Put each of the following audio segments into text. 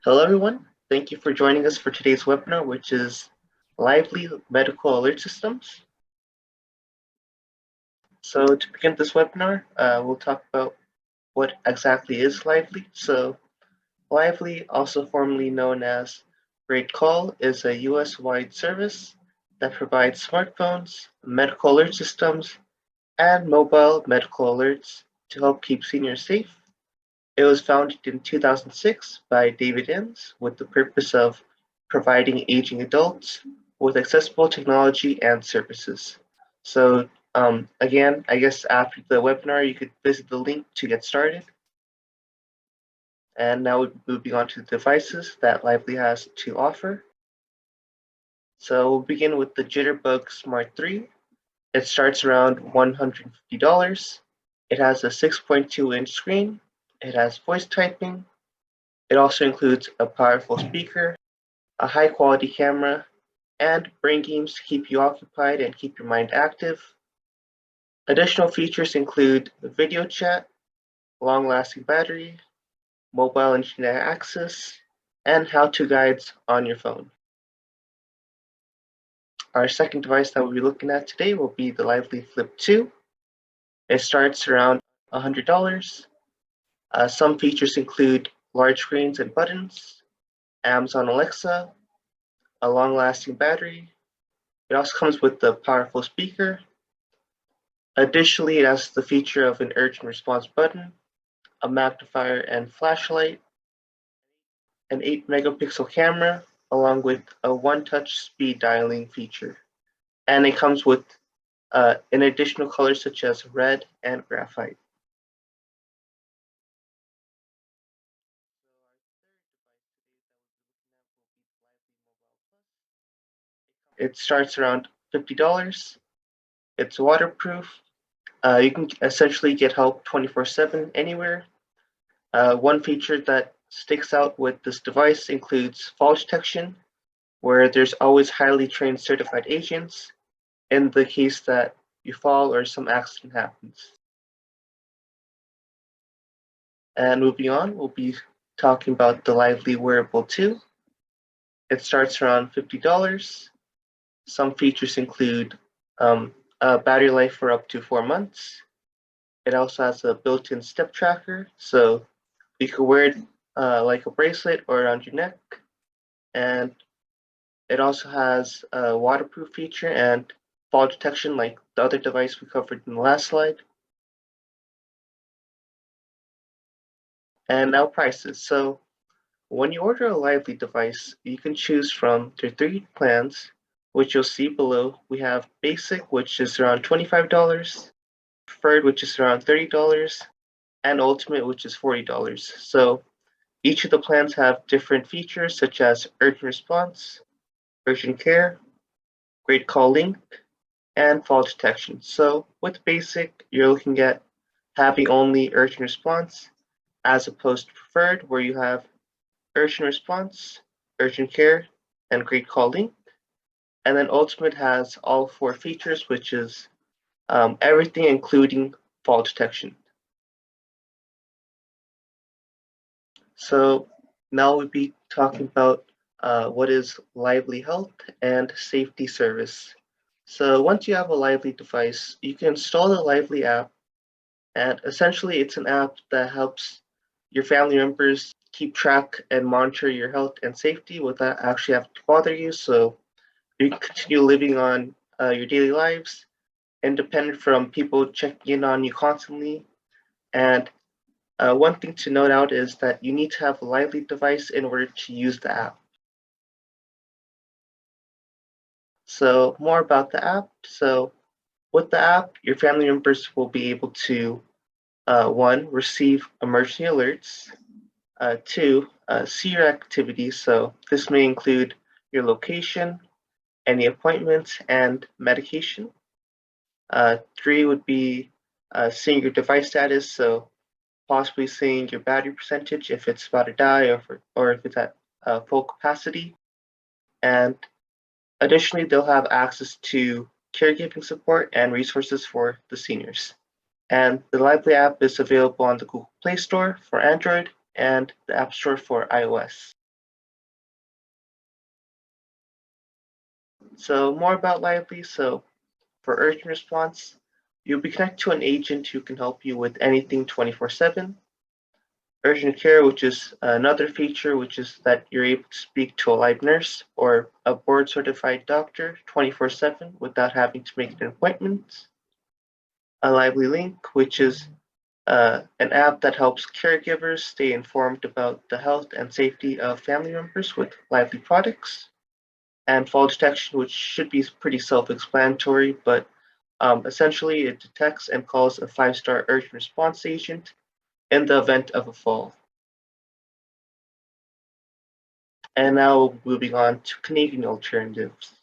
Hello, everyone. Thank you for joining us for today's webinar, which is Lively Medical Alert Systems. So to begin this webinar, we'll talk about what exactly is Lively. So Lively, also formerly known as GreatCall, is a US-wide service that provides smartphones, medical alert systems, and mobile medical alerts to help keep seniors safe. It was founded in 2006 by David Innes with the purpose of providing aging adults with accessible technology and services. So again, I guess after the webinar, you could visit the link to get started. And now we're moving on to the devices that Lively has to offer. So we'll begin with the Jitterbug Smart 3. It starts around $150. It has a 6.2-inch screen. It has voice typing. It also includes a powerful speaker, a high-quality camera, and brain games to keep you occupied and keep your mind active. Additional features include video chat, long-lasting battery, mobile internet access, and how-to guides on your phone. Our second device that we'll be looking at today will be the Lively Flip 2. It starts around $100. Some features include large screens and buttons, Amazon Alexa, a long-lasting battery. It also comes with the powerful speaker. Additionally, it has the feature of an urgent response button, a magnifier and flashlight, an 8-megapixel camera, along with a one-touch speed dialing feature. And it comes with an additional colors such as red and graphite. It starts around $50. It's waterproof. You can essentially get help 24/7 anywhere. One feature that sticks out with this device includes fall detection, where there's always highly trained certified agents in the case that you fall or some accident happens. And moving on, we'll be talking about the Lively Wearable 2. It starts around $50. Some features include a battery life for up to 4 months. It also has a built-in step tracker, so you can wear it like a bracelet or around your neck. And it also has a waterproof feature and fall detection like the other device we covered in the last slide. And now prices. So when you order a Lively device, you can choose from their 3 plans, which you'll see below. We have Basic, which is around $25, Preferred, which is around $30, and Ultimate, which is $40. So each of the plans have different features such as urgent response, urgent care, GreatCall link, and fall detection. So with Basic, you're looking at having only urgent response as opposed to Preferred, where you have urgent response, urgent care, and GreatCall link. And then Ultimate has all 4 features, which is everything including fall detection. So now we'll be talking about what is Lively Health and Safety Service. So once you have a Lively device, you can install the Lively app, and essentially it's an app that helps your family members keep track and monitor your health and safety without actually having to bother you. So you can continue living on your daily lives, independent from people checking in on you constantly. And one thing to note out is that you need to have a Lively device in order to use the app. So more about the app. So with the app, your family members will be able to, 1, receive emergency alerts, 2, see your activities. So this may include your location, any appointments, and medication. 3 would be seeing your device status, so possibly seeing your battery percentage if it's about to die or if it's at full capacity. And additionally, they'll have access to caregiving support and resources for the seniors. And the Lively app is available on the Google Play Store for Android and the App Store for iOS. So more about Lively. So for urgent response, you'll be connected to an agent who can help you with anything 24/7. Urgent care, which is another feature, which is that you're able to speak to a live nurse or a board certified doctor 24/7 without having to make an appointment. A Lively Link, which is an app that helps caregivers stay informed about the health and safety of family members with Lively products. And fall detection, which should be pretty self-explanatory, but essentially it detects and calls a 5-star urgent response agent in the event of a fall. And now moving on to Canadian alternatives.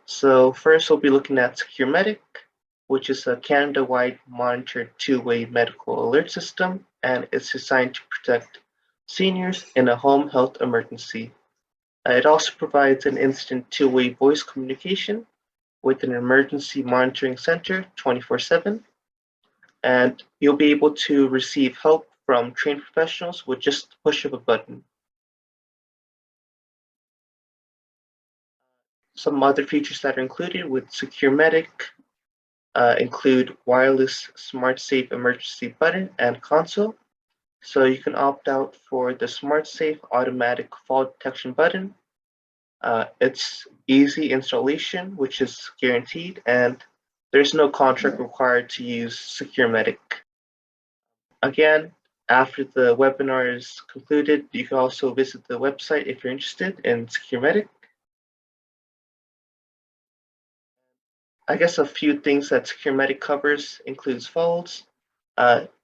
So first we'll be looking at SecureMedic, which is a Canada-wide monitored two-way medical alert system, and it's designed to protect seniors in a home health emergency. It also provides an instant two-way voice communication with an emergency monitoring center 24/7, and you'll be able to receive help from trained professionals with just the push of a button. Some other features that are included with SecureMedic include wireless smart safe emergency button and console. So you can opt out for the smart safe automatic fall detection button. It's easy installation, which is guaranteed, and there's no contract required to use SecureMedic. Again, after the webinar is concluded, you can also visit the website if you're interested in SecureMedic. I guess a few things that SecureMedic covers includes falls.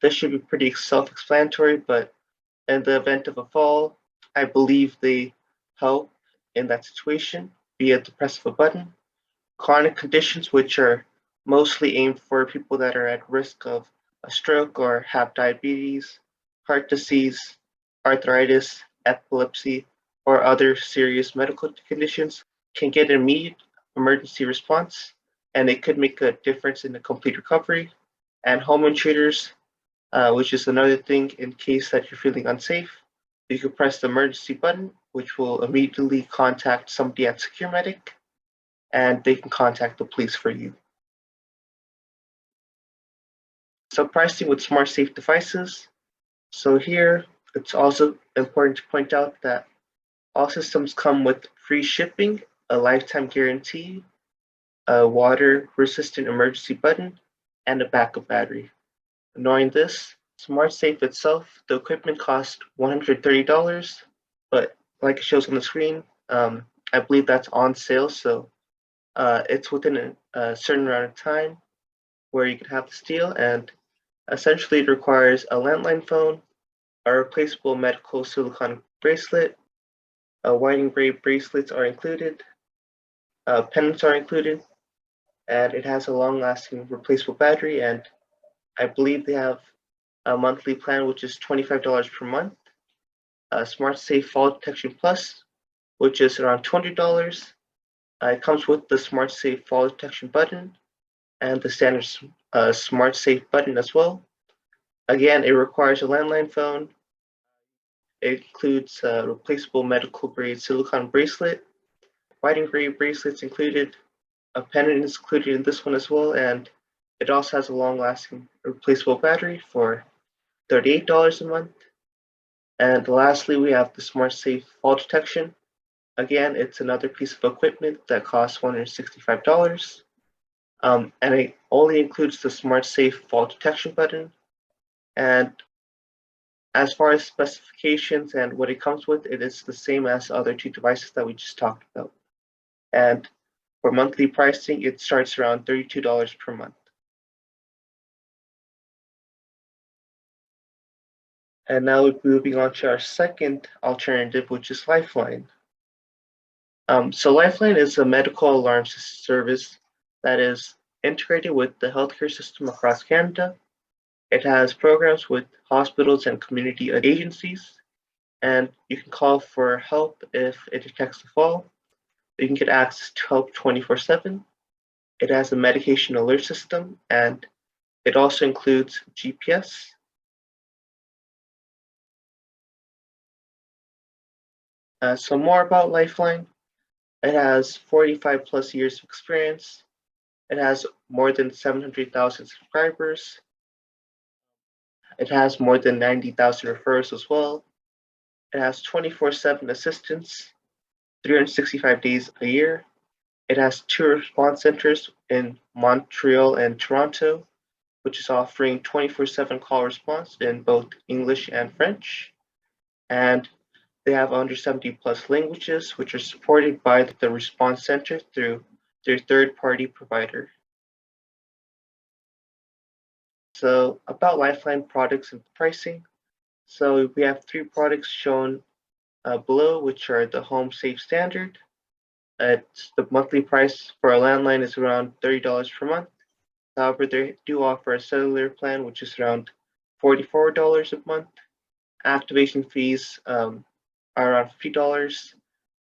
This should be pretty self-explanatory, but in the event of a fall, I believe they help in that situation via the press of a button. Chronic conditions, which are mostly aimed for people that are at risk of a stroke or have diabetes, heart disease, arthritis, epilepsy, or other serious medical conditions, can get an immediate emergency response, and it could make a difference in the complete recovery. And home intruders, which is another thing in case that you're feeling unsafe, you can press the emergency button, which will immediately contact somebody at SecureMedic, and they can contact the police for you. So pricing with smart safe devices. So here, it's also important to point out that all systems come with free shipping, a lifetime guarantee, a water-resistant emergency button, and a backup battery. Knowing this, Smart Safe itself, the equipment costs $130, but like it shows on the screen, I believe that's on sale, so it's within a certain amount of time where you can have this deal, and essentially it requires a landline phone, a replaceable medical silicone bracelet, a winding braid bracelets are included, pendants are included, and it has a long-lasting replaceable battery, and I believe they have a monthly plan which is $25 per month. Smart Safe Fall Detection Plus, which is around $20. It comes with the Smart Safe Fall Detection button and the standard Smart Safe button as well. Again, it requires a landline phone. It includes a replaceable medical grade silicone bracelet, winding braid bracelets included, a pendant is included in this one as well, and it also has a long lasting replaceable battery for $38 a month. And lastly, we have the Smart Safe Fall Detection. Again, it's another piece of equipment that costs $165. And it only includes the Smart Safe Fall Detection button. And as far as specifications and what it comes with, it is the same as the other two devices that we just talked about. And for monthly pricing, it starts around $32 per month. And now moving on to our second alternative, which is Lifeline. So Lifeline is a medical alarm service that is integrated with the healthcare system across Canada. It has programs with hospitals and community agencies, and you can call for help if it detects a fall. You can get access to help 24/7. It has a medication alert system, and It also includes GPS. So more about Lifeline. It has 45 plus years of experience. It has more than 700,000 subscribers. It has more than 90,000 referrals as well. It has 24/7 assistance, 365 days a year. It has two response centers in Montreal and Toronto, which is offering 24/7 call response in both English and French. And they have 170 plus languages, which are supported by the response center through their third-party provider. So about Lifeline products and pricing. So we have three products shown below, which are the Home Safe Standard. The monthly price for a landline is around $30 per month. However, they do offer a cellular plan, which is around $44 a month. Activation fees are around $50.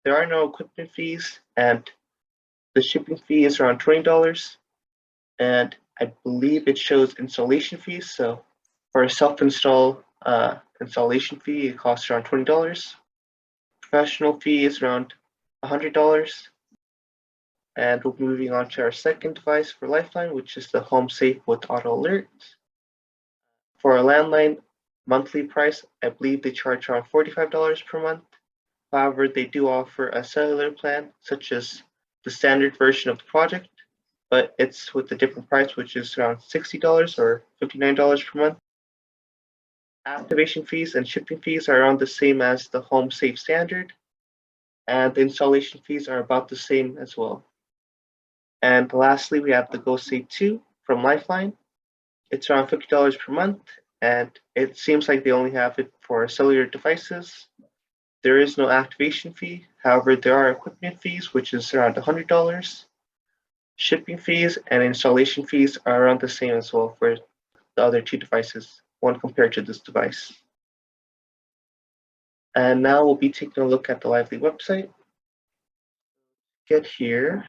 There are no equipment fees, and the shipping fee is around $20. And I believe it shows installation fees. So for a self-install installation fee, it costs around $20. Professional fee is around $100. And we'll be moving on to our second device for Lifeline, which is the Home Safe with Auto Alert. For a landline monthly price, I believe they charge around $45 per month. However, they do offer a cellular plan, such as the standard version of the product, but it's with a different price, which is around $60 or $59 per month. Activation fees and shipping fees are around the same as the Home Safe Standard, and the installation fees are about the same as well. And lastly, we have the GoSafe 2 from Lifeline. It's around $50 per month, and it seems like they only have it for cellular devices. There is no activation fee. However, there are equipment fees, which is around $100. Shipping fees and installation fees are around the same as well for the other two devices, one compared to this device. And now we'll be taking a look at the Lively website. Get here,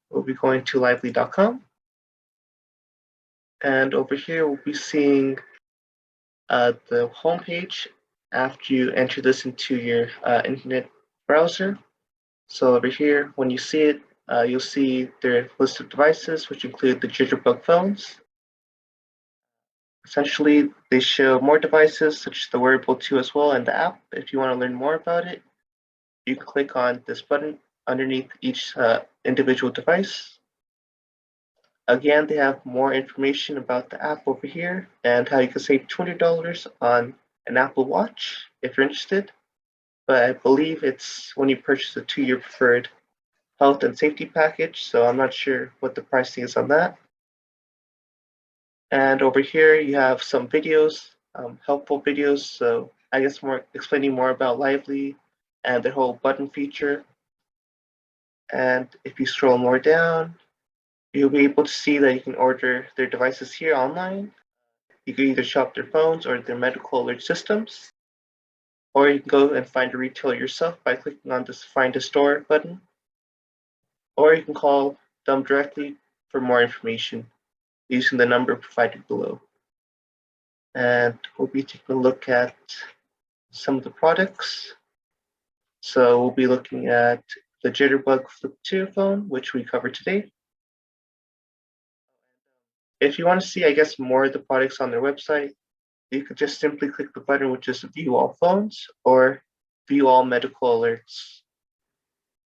we'll be going to lively.com. And over here, we'll be seeing the homepage after you enter this into your internet browser. So over here, when you see it, you'll see their list of devices, which include the Jitterbug phones. Essentially, they show more devices, such as the Wearable 2 as well, and the app. If you want to learn more about it, you can click on this button underneath each individual device. Again, they have more information about the app over here and how you can save $200 on an Apple Watch if you're interested. But I believe it's when you purchase a 2-year preferred health and safety package, so I'm not sure what the pricing is on that. And over here you have some videos, helpful videos, so I guess more explaining more about Lively and their whole button feature. And if you scroll more down, you'll be able to see that you can order their devices here online. You can either shop their phones or their medical alert systems, or you can go and find a retailer yourself by clicking on this Find a Store button, or you can call them directly for more information using the number provided below. And we'll be taking a look at some of the products. So we'll be looking at the Jitterbug Flip 2 phone, which we covered today. If you want to see, I guess, more of the products on their website, you could just simply click the button which is View All Phones or View All Medical Alerts.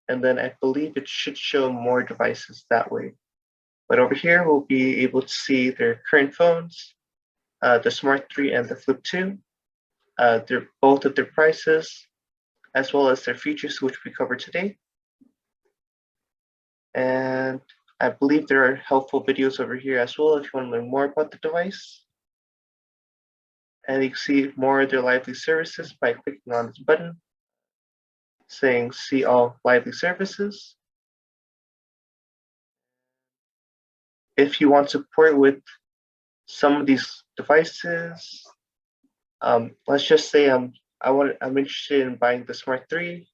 And then I believe it should show more devices that way. But over here, we'll be able to see their current phones, the Smart 3 and the Flip 2, they're both of their prices, as well as their features, which we covered today. And I believe there are helpful videos over here as well if you want to learn more about the device. And you can see more of their Lively services by clicking on this button saying See All Lively Services. If you want support with some of these devices, let's just say I'm interested in buying the Smart 3.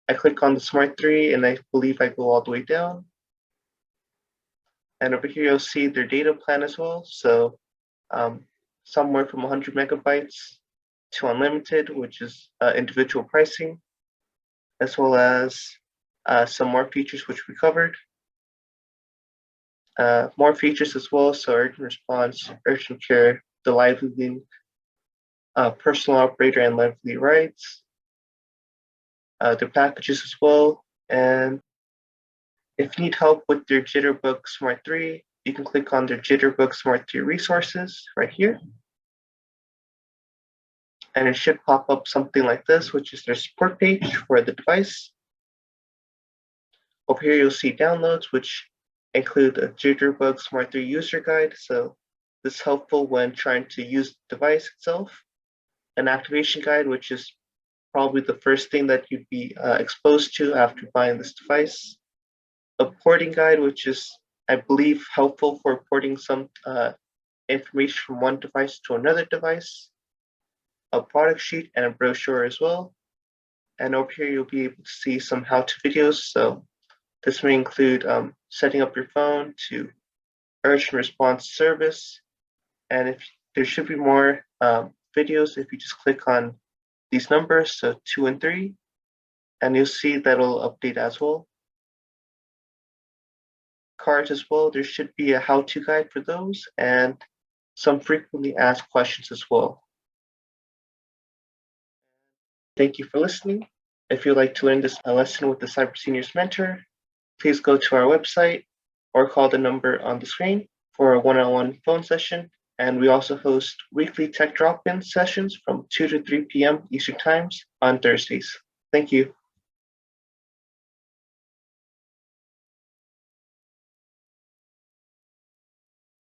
I click on the Smart 3 and I believe I go all the way down. And over here, you'll see their data plan as well. So somewhere from 100 megabytes to unlimited, which is individual pricing, as well as some more features which we covered. More features as well, so urgent response, urgent care, the lively link, personal operator and lively rights, their packages as well. And if you need help with your Jitterbug Smart 3, you can click on their Jitterbug Smart 3 resources right here. And it should pop up something like this, which is their support page for the device. Over here, you'll see downloads, which include a Jitterbug Smart 3 user guide. So this is helpful when trying to use the device itself. An activation guide, which is probably the first thing that you'd be exposed to after buying this device. A porting guide, which is, I believe, helpful for porting some information from one device to another device. A product sheet and a brochure as well. And over here, you'll be able to see some how-to videos. So this may include setting up your phone to urgent response service. And if there should be more videos, if you just click on these numbers, so 2 and 3, and you'll see that'll update as well. Cards as well, there should be a how-to guide for those and some frequently asked questions as well. Thank you for listening. If you'd like to learn this lesson with the Cyber Seniors Mentor, please go to our website or call the number on the screen for a one-on-one phone session. And we also host weekly tech drop-in sessions from 2 to 3 p.m. Eastern Times on Thursdays. Thank you.